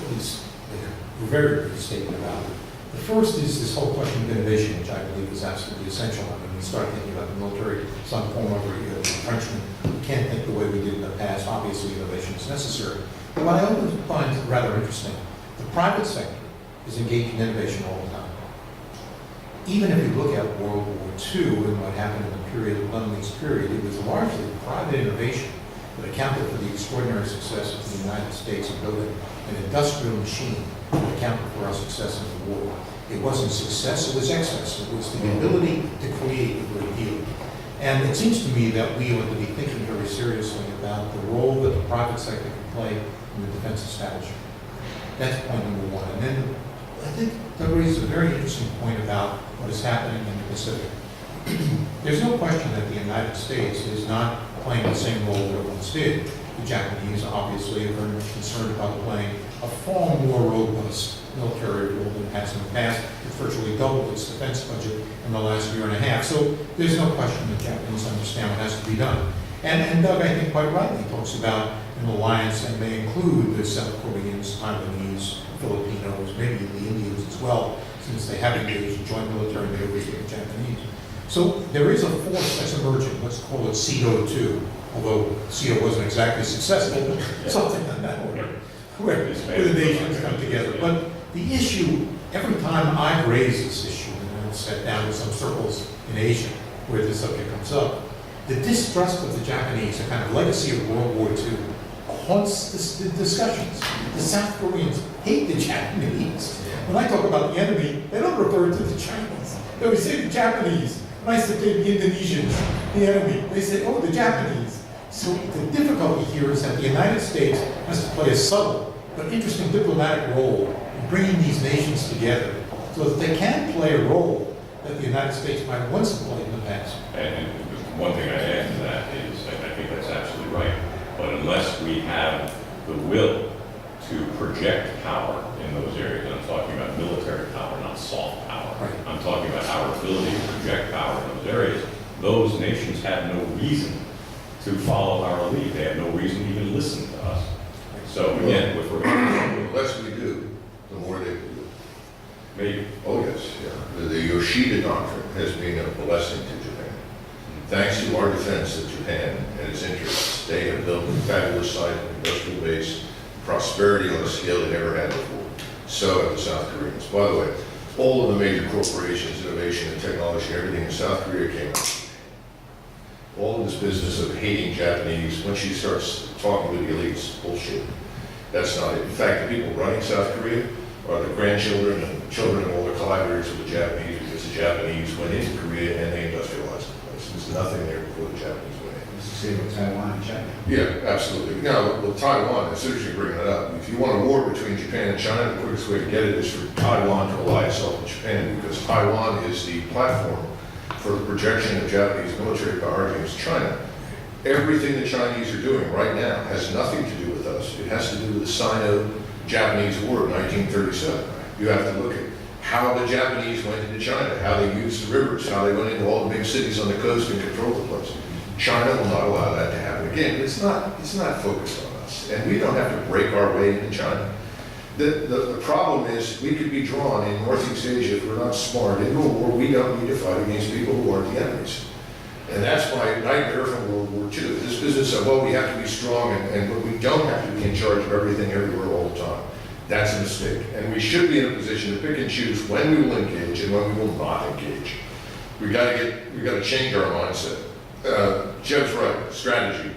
at least make a very brief statement about it. The first is this whole question of innovation, which I believe is absolutely essential. I mean, we start thinking about the military, some form of retrenchment. We can't think the way we did in the past. Obviously, innovation is necessary. But what I always find rather interesting, the private sector is engaged in innovation all the time. even if you look at World War II and what happened in the period, the Lend-Lease period, it was largely private innovation that accounted for the extraordinary success of the United States of building an industrial machine that accounted for our success in the war. It wasn't success, it was excess. It was the ability to create a great deal. And it seems to me that we ought to be thinking very seriously about the role that the private sector can play in the defense establishment. That's point number one. And then I think that raises a very interesting point about what is happening in the Pacific. There's no question that the United States is not playing the same role that it once did. The Japanese obviously are very much concerned about playing a far more robust military role than it has in the past. It's virtually doubled its defense budget in the last year and a half. So there's no question the Japanese understand what has to be done. And Doug, I think quite rightly, talks about an alliance that may include the South Koreans, Taiwanese, Filipinos, maybe the Indians as well, since they have engaged in joint military maneuvers with the Japanese. So there is a force that's emerging, let's call it CO2, although CO wasn't exactly successful, but something on that order, where the nations come together. But the issue, every time I've raised this issue, and I've sat down with some circles in Asia where this subject comes up, the distrust of the Japanese, a kind of legacy of World War II, haunts the discussions. The South Koreans hate the Japanese. When I talk about the enemy, they don't refer to the Chinese. They always say the Japanese. When I say the Indonesians, the enemy, they say, oh, the Japanese. So the difficulty here is that the United States has to play a subtle but interesting diplomatic role in bringing these nations together so that they can play a role that the United States might have once played in the past. And one thing I'd add to that is, I think that's absolutely right, but unless we have the will to project power in those areas, and I'm talking about military power, not soft power. Right. I'm talking about our ability to project power in those areas. Those nations have no reason to follow our lead. They have no reason to even listen to us. So again, with regard The less we do, the more they will do. maybe, Oh, yes, yeah. The Yoshida Doctrine has been a blessing to Japan. Thanks to our defense of Japan and its interests, they have built a fabulous site, industrial base, prosperity on a scale they never had before. So have the South Koreans. By the way, all of the major corporations, innovation and technology, everything in South Korea came out. All of this business of hating Japanese, when she starts talking with the elites, bullshit. That's not it. In fact, the people running South Korea are the grandchildren and children of all the collaborators of the Japanese, because the Japanese went into Korea and they industrialized the place. There's nothing there before the Japanese went in. It's the same with Taiwan and China. Yeah, absolutely. Now, with Taiwan, as soon as you bring that up, if you want a war between Japan and China, the quickest way to get it is for Taiwan to ally itself with Japan, because Taiwan is the platform for the projection of Japanese military power against China. Everything the Chinese are doing right now has nothing to do with us. It has to do with the Sino-Japanese War of 1937. You have to look at how the Japanese went into China, how they used the rivers, how they went into all the big cities on the coast and controlled the place. China will not allow that to happen again. It's not focused on us, and we don't have to break our way into China. The problem is we could be drawn in Northeast Asia, if we're not smart, into a war we don't need to fight against people who aren't the enemies. And that's my nightmare from World War II. This business of, well, we have to be strong, but we don't have to be in charge of everything everywhere all the time. That's a mistake. And we should be in a position to pick and choose when we will engage and when we will not engage. We got to change our mindset. Jeb's right, strategy.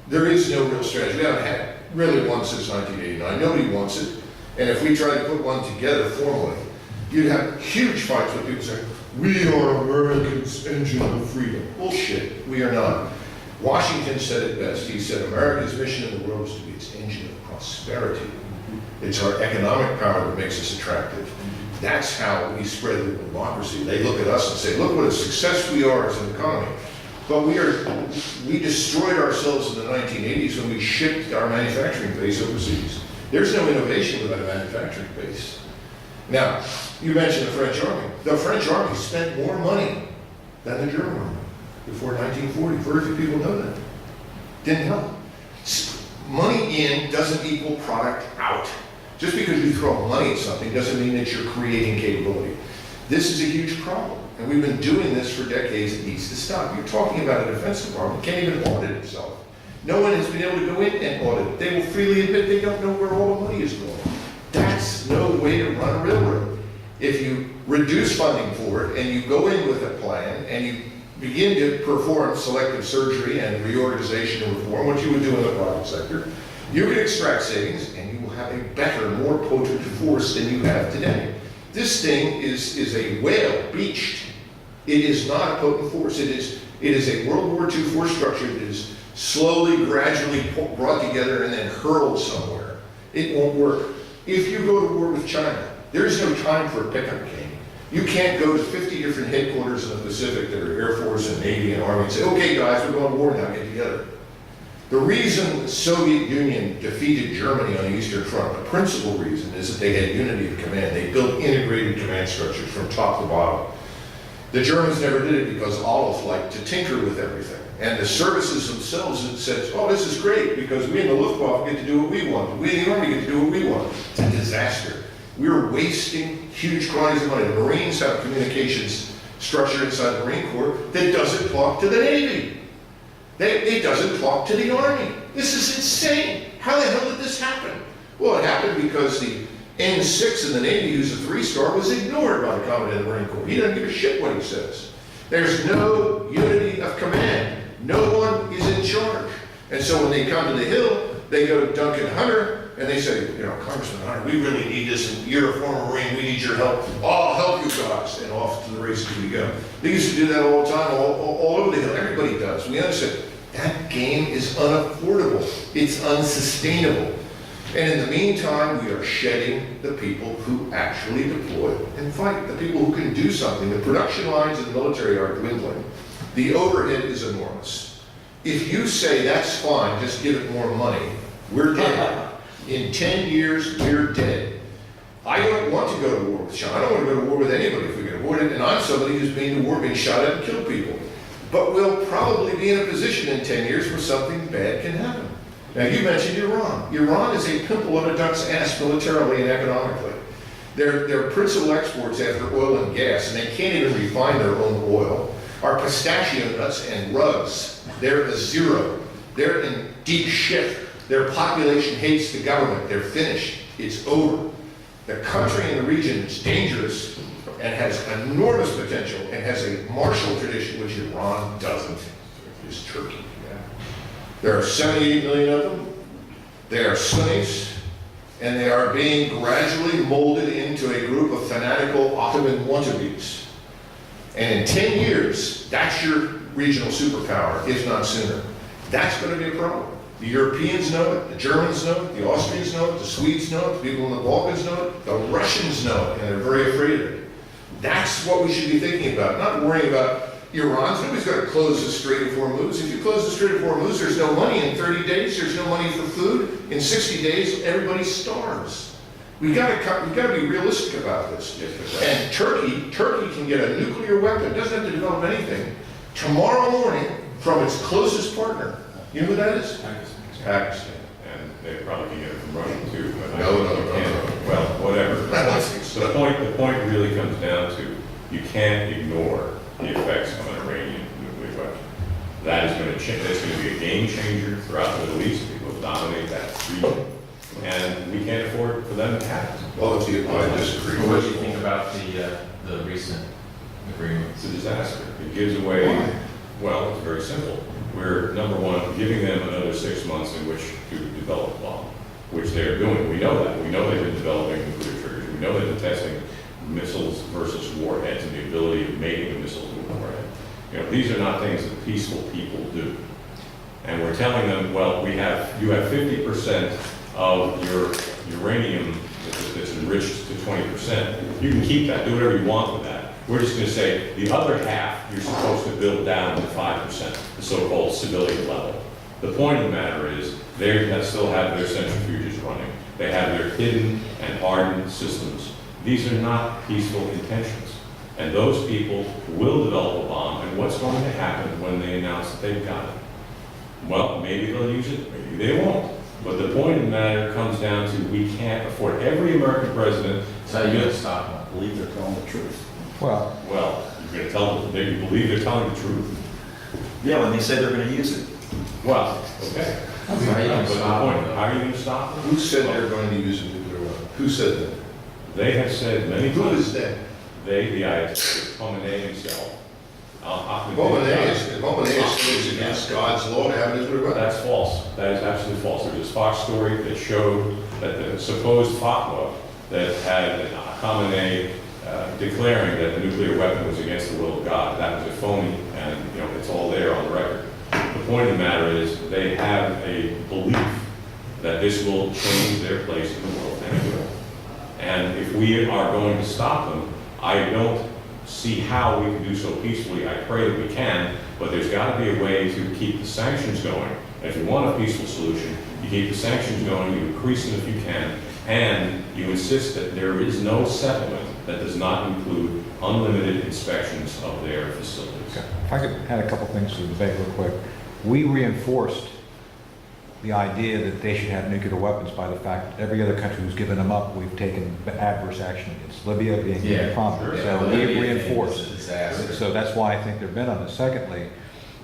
There is no real strategy. We haven't had really one since 1989. Nobody wants it. And if we try to put one together formally, you'd have huge fights with people saying, we are America's engine of freedom. Bullshit, we are not. Washington said it best. He said, America's mission in the world is to be its engine of prosperity. It's our economic power that makes us attractive. That's how we spread the democracy. They look at us and say, look what a success we are as an economy. But we destroyed ourselves in the 1980s when we shipped our manufacturing base overseas. There's no innovation without a manufacturing base. Now, you mentioned the French Army. The French Army spent more money than the German Army before 1940. Very few people know that. Didn't help. Money in doesn't equal product out. Just because you throw money at something doesn't mean that you're creating capability. This is a huge problem. And we've been doing this for decades. It needs to stop. You're talking about a defense department. Can't even audit itself. No one has been able to go in and audit it. They will freely admit they don't know where all the money is going. That's no way to run a railroad. If you reduce funding for it, and you go in with a plan, and you begin to perform selective surgery and reorganization and reform, what you would do in the private sector, you can extract savings, and you will have a better, more potent force than you have today. This thing is a whale beached. It is not a potent force. It is a World War II force structure that is slowly, gradually brought together and then hurled somewhere. It won't work. If you go to war with China, there's no time for a pickup game. You can't go to 50 different headquarters in the Pacific that are Air Force and Navy and Army and say, okay guys, we're going to war now, get together. The reason the Soviet Union defeated Germany on the Eastern Front, the principal reason, is that they had unity of command. They built integrated command structures from top to bottom. The Germans never did it because Olive liked to tinker with everything. And the services themselves had said, oh, this is great because we in the Luftwaffe get to do what we want. We in the Army get to do what we want. It's a disaster. We're wasting huge quantities of money. The Marines have a communications structure inside the Marine Corps that doesn't talk to the Navy. It doesn't talk to the Army. This is insane. How the hell did this happen? Well, it happened because the N6 in the Navy, who's a 3-star, was ignored by the Commandant of the Marine Corps. He doesn't give a shit what he says. There's no unity of command. No one is in charge. And so when they come to the Hill, they go to Duncan Hunter, and they say, you know, Congressman Hunter, we really need this, and you're a former Marine, we need your help. Oh, I'll help you guys. And off to the races we go. They used to do that all the time, all over the Hill. Everybody does. We understand. That game is unaffordable. It's unsustainable. And in the meantime, we are shedding the people who actually deploy and fight, the people who can do something. The production lines in the military are dwindling. The overhead is enormous. If you say, that's fine, just give it more money, we're dead. In 10 years, we're dead. I don't want to go to war with China. I don't want to go to war with anybody if we can avoid it. And I'm somebody who's been to war, being shot at and killed people. But we'll probably be in a position in 10 years where something bad can happen. Now, you mentioned Iran. Iran is a pimple on a duck's ass militarily and economically. Their principal exports after oil and gas, and they can't even refine their own oil, are pistachio nuts and rugs. They're a zero. They're in deep shit. Their population hates the government. They're finished. It's over. The country in the region is dangerous and has enormous potential and has a martial tradition, which Iran doesn't, is Turkey. There are 78 million of them. They are Sunnis, and they are being gradually molded into a group of fanatical Ottoman wannabes. And in 10 years, that's your regional superpower, if not sooner. That's going to be a problem. The Europeans know it, the Germans know it, the Austrians know it, the Swedes know it, the people in the Balkans know it, the Russians know it, and they're very afraid of it. That's what we should be thinking about, not worrying about Iran. Nobody's got to close the Strait of Hormuz. If you close the Strait of Hormuz, there's no money. In 30 days, there's no money for food. In 60 days, everybody starves. We got to be realistic about this. And Turkey can get a nuclear weapon. It doesn't have to develop anything. Tomorrow morning, from its closest partner. You know who that is? Pakistan. And they probably can get it from Russia too. But No. Well, whatever. The point really comes down to you can't ignore the effects of an Iranian nuclear weapon. That is going to change. That's going to be a game changer throughout the Middle East. It will dominate that region, and we can't afford for them to happen. Well, if you, I disagree. What do you think about the recent agreement? It's a disaster. It gives away. Well, it's very simple. We're, number one, giving them another 6 months in which to develop a bomb, which they're doing. We know that. We know they've been developing nuclear triggers. We know they've been testing missiles versus warheads and the ability of making a missile to a warhead. You know, these are not things that peaceful people do. And we're telling them, well, you have 50% of your uranium that's enriched to 20%. You can keep that, do whatever you want with that. We're just going to say the other half you're supposed to build down to 5%, the so-called civilian level. The point of the matter is they still have their centrifuges running. They have their hidden and hardened systems. These are not peaceful intentions. And those people will develop a bomb, and what's going to happen when they announce that they've got it? Well, maybe they'll use it, maybe they won't. But the point of the matter comes down to we can't afford. Every American president... So you going to stop them? I believe they're telling the truth. Well, you're going to tell them, they believe they're telling the truth. Yeah, when they say they're going to use it. Well, okay. How are you going But to the stop point, them? how are you going to stop them? Who said they're going to use a nuclear weapon? Who said that? They have said many Who times. is that? the Ayatollah, Khomeini himself. Khamenei is against God's law to have nuclear weapons. That's false. That is absolutely false. There was a Fox story that showed that the supposed fatwa that had Khamenei declaring that the nuclear weapon was against the will of God, that was a phony, and it's all there on the record. The point of the matter is they have a belief that this will change their place in the world, and it will. And if we are going to stop them, I don't see how we can do so peacefully. I pray that we can, but there's got to be a way to keep the sanctions going. And if you want a peaceful solution, you keep the sanctions going, you increase them if you can, and you insist that there is no settlement that does not include unlimited inspections of their facilities. If I could add a couple things to the debate real quick. We reinforced the idea that they should have nuclear weapons by the fact that every other country who's given them up, we've taken adverse action against. Libya being the problem. So we reinforced. So that's why I think they've been on this. Secondly,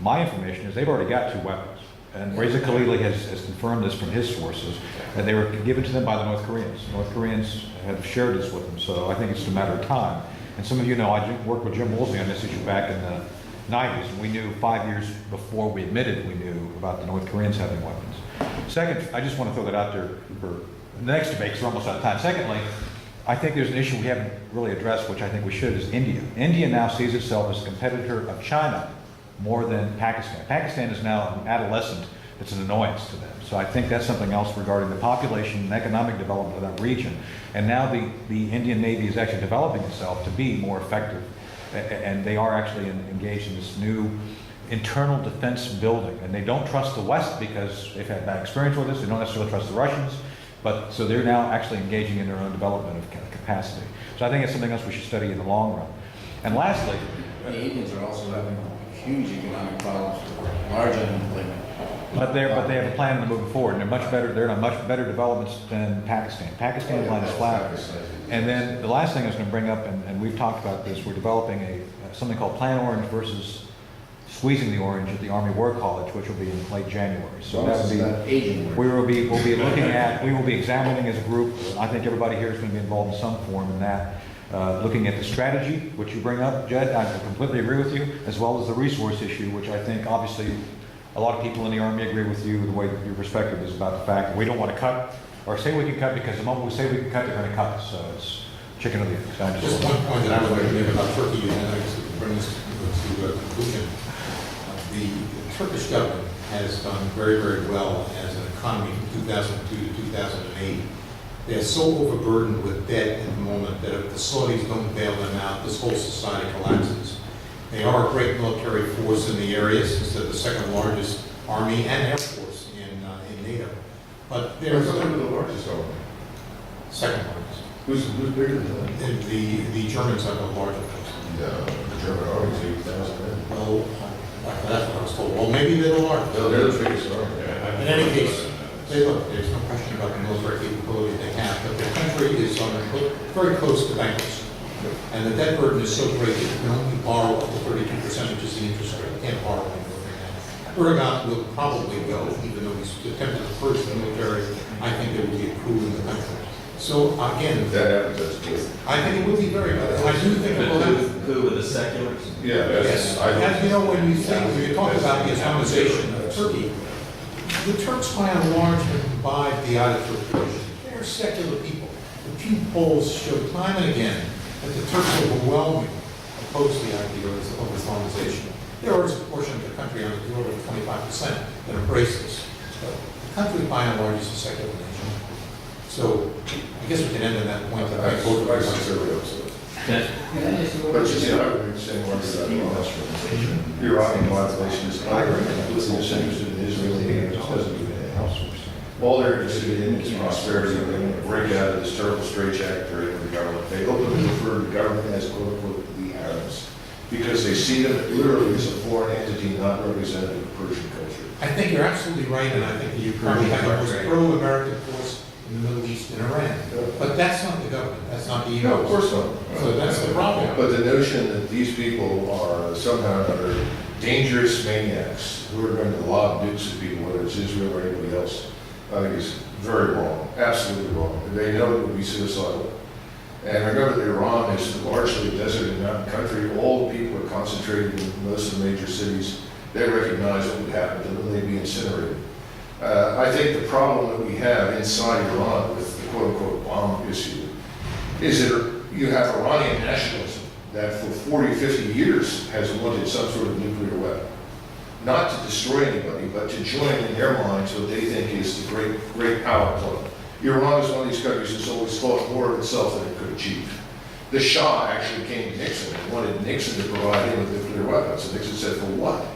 my information is they've already got 2 weapons. And Reza Khalili has confirmed this from his sources, that they were given to them by the North Koreans. North Koreans have shared this with them, so I think it's a matter of time. And some of you know I worked with Jim Woolsey on this issue back in the 90s, and we knew 5 years before we admitted we knew about the North Koreans having weapons. Second, I just want to throw that out there for the next debate, because we're almost out of time. Secondly, I think there's an issue we haven't really addressed, which I think we should, is India. India now sees itself as a competitor of China more than Pakistan. Pakistan is now an adolescent. It's an annoyance to them. So I think that's something else regarding the population and economic development of that region. And now the Indian Navy is actually developing itself to be more effective. And they are actually engaged in this new internal defense building. And they don't trust the West because they've had bad experience with this. They don't necessarily trust the Russians. But so they're now actually engaging in their own development of capacity. So I think it's something else we should study in the long run. And lastly, The Indians are also having huge economic problems, large unemployment. but they have a plan to move forward, and they're in a much better developments than Pakistan. Pakistan's line is flat. And then the last thing I was going to bring up, and we've talked about this, we're developing something called Plan Orange versus Squeezing the Orange at the Army War College, which will be in late January. So that would be, Asian we'll be looking at, we will be examining as a group. I think everybody here is going to be involved in some form in that. Looking at the strategy, which you bring up, Jed, I completely agree with you, as well as the resource issue, which I think obviously a lot of people in the Army agree with you, the way that your perspective is about the fact that we don't want to cut, or say we can cut, because the moment we say we can cut, they're going to cut us. So it's chicken or the egg. So Just one point that I would like to make about Turkey, and then I guess we can bring this to a conclusion. The Turkish government has done very, very well as an economy from 2002 to 2008. They're so overburdened with debt at the moment that if the Saudis don't bail them out, this whole society collapses. They are a great military force in the area, since they're the second largest army and air force in NATO. But they're Who's the largest army? second largest. Who's bigger than that? And the Germans have a larger force. The German army's 80,000 men. Well, that's what I was told. Well, maybe they're the largest. No, they're the biggest army. In any case, there's no question about the military capability they have, but the country is very close to bankruptcy. And the debt burden is so great that you can only borrow up to 32%, which is the interest rate. You can't borrow any more than that. Erdogan will probably go, even though he's attempted to purge the military. I think there will be a coup in the country. So again, If that happens, that's good. I think it will be very good. And I do think it will happen. Coup with the seculars? Yeah, Yes, as you know, when you talk about the Islamization of Turkey, the Turks by and large have imbibed the Ataturk tradition. They're secular people. The Pew polls show time and again that the Turks overwhelmingly oppose the idea of Islamization. There is a portion of the country on the order of 25% that embrace this. But the country by and large is a secular nation. So I guess we can end on that point. That I vote for sincerely upset. Can But you see, I would say one thing about the Iranian population is completely disinterested in Israel. It doesn't even have. All they're interested in is prosperity. They want to break out of this terrible straitjacket they're in with the government. They openly refer to the government as, quote unquote, the Arabs, because they see them literally as a foreign entity not representative of Persian culture. I think you're absolutely right, and I think you probably have the most pro-American force in the Middle East and Iran. But that's not the government, that's not the No, U.S. of course not. So that's the problem. But the notion that these people are somehow or other dangerous maniacs who are going to lob nukes at people, whether it's Israel or anybody else, I think is very wrong, absolutely wrong. They know it would be suicidal. And remember that Iran is largely a desert and mountain country. All the people are concentrated in most of the major cities. They recognize what would happen to them, they'd be incinerated. I think the problem that we have inside Iran with the quote-unquote bomb issue is that you have Iranian nationalism that for 40, 50 years has wanted some sort of nuclear weapon. Not to destroy anybody, but to join in their minds what they think is the great power play. Iran is one of these countries that's always thought more of itself than it could achieve. The Shah actually came to Nixon and wanted Nixon to provide him with nuclear weapons. And Nixon said, for what?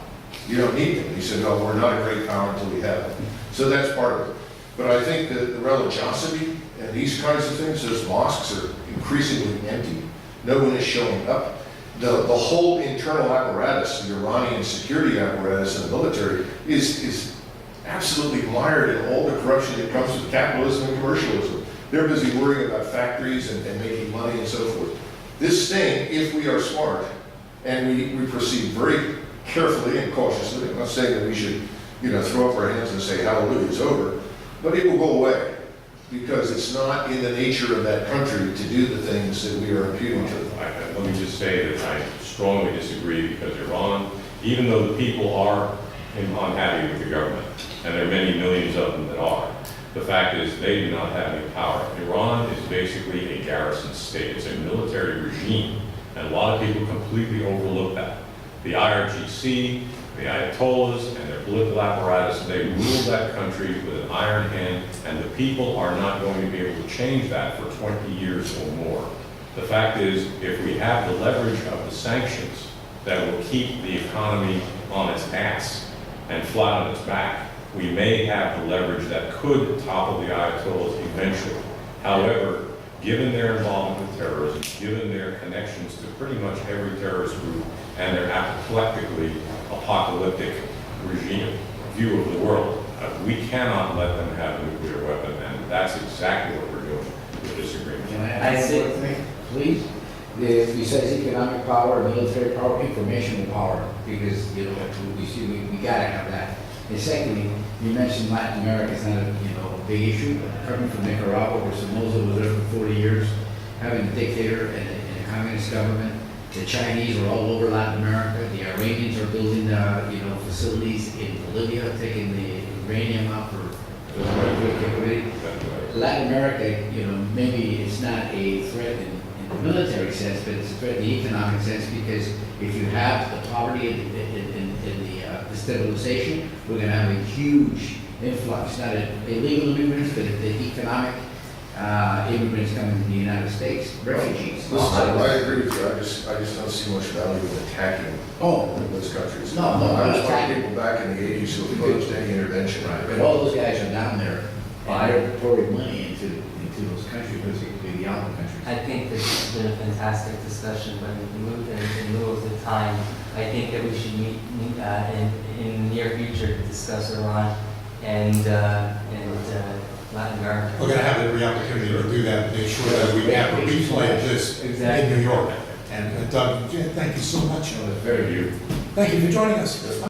You don't need them. He said, no, we're not a great power until we have them. So that's part of it. But I think that the religiosity and these kinds of things, those mosques are increasingly empty. No one is showing up. The whole internal apparatus, the Iranian security apparatus and the military, is absolutely mired in all the corruption that comes with capitalism and commercialism. They're busy worrying about factories and making money and so forth. This thing, if we are smart and we proceed very carefully and cautiously, I'm not saying that we should, throw up our hands and say, hallelujah, it's over, but it will go away because it's not in the nature of that country to do the things that we are imputing to them. Let me just say that I strongly disagree because Iran, even though the people are unhappy with the government, and there are many millions of them that are, the fact is they do not have any power. Iran is basically a garrison state. It's a military regime, and a lot of people completely overlook that. The IRGC, the Ayatollahs, and their political apparatus, they rule that country with an iron hand, and the people are not going to be able to change that for 20 years or more. The fact is, if we have the leverage of the sanctions that will keep the economy on its ass and flat on its back, we may have the leverage that could topple the Ayatollahs eventually. However, given their involvement with terrorism, given their connections to pretty much every terrorist group, and their apoplectically apocalyptic regime, view of the world, we cannot let them have a nuclear weapon, and that's exactly what we're doing with this agreement. Can I add one more thing, please? Besides economic power, military power, informational power, because, we gotta have that. And secondly, you mentioned Latin America is not a big issue. Coming from Nicaragua, where Somoza was there for 40 years, having a dictator and a communist government. The Chinese are all over Latin America. The Iranians are building, facilities in Bolivia, taking the uranium out for capability. Latin America, maybe it's not a threat in the military sense, but it's a threat in the economic sense because if you have the poverty and the destabilization, we're going to have a huge influx, not illegal immigrants, but the economic immigrants coming to the United States, refugees. Listen, I agree with you. I just don't see much value in attacking those countries. No, I was one of attacking. the people back in the 80s who opposed any intervention. Right, but all those guys are down there, and they're pouring money into those countries, particularly the other countries. I think this has been a fantastic discussion, but in lieu of the time, I think that we should meet in the near future to discuss Iran and Latin America. We're going to have every opportunity to do that, make sure that we have a replay of this in New York. And Doug, thank you so much. Very good. Thank you for joining us.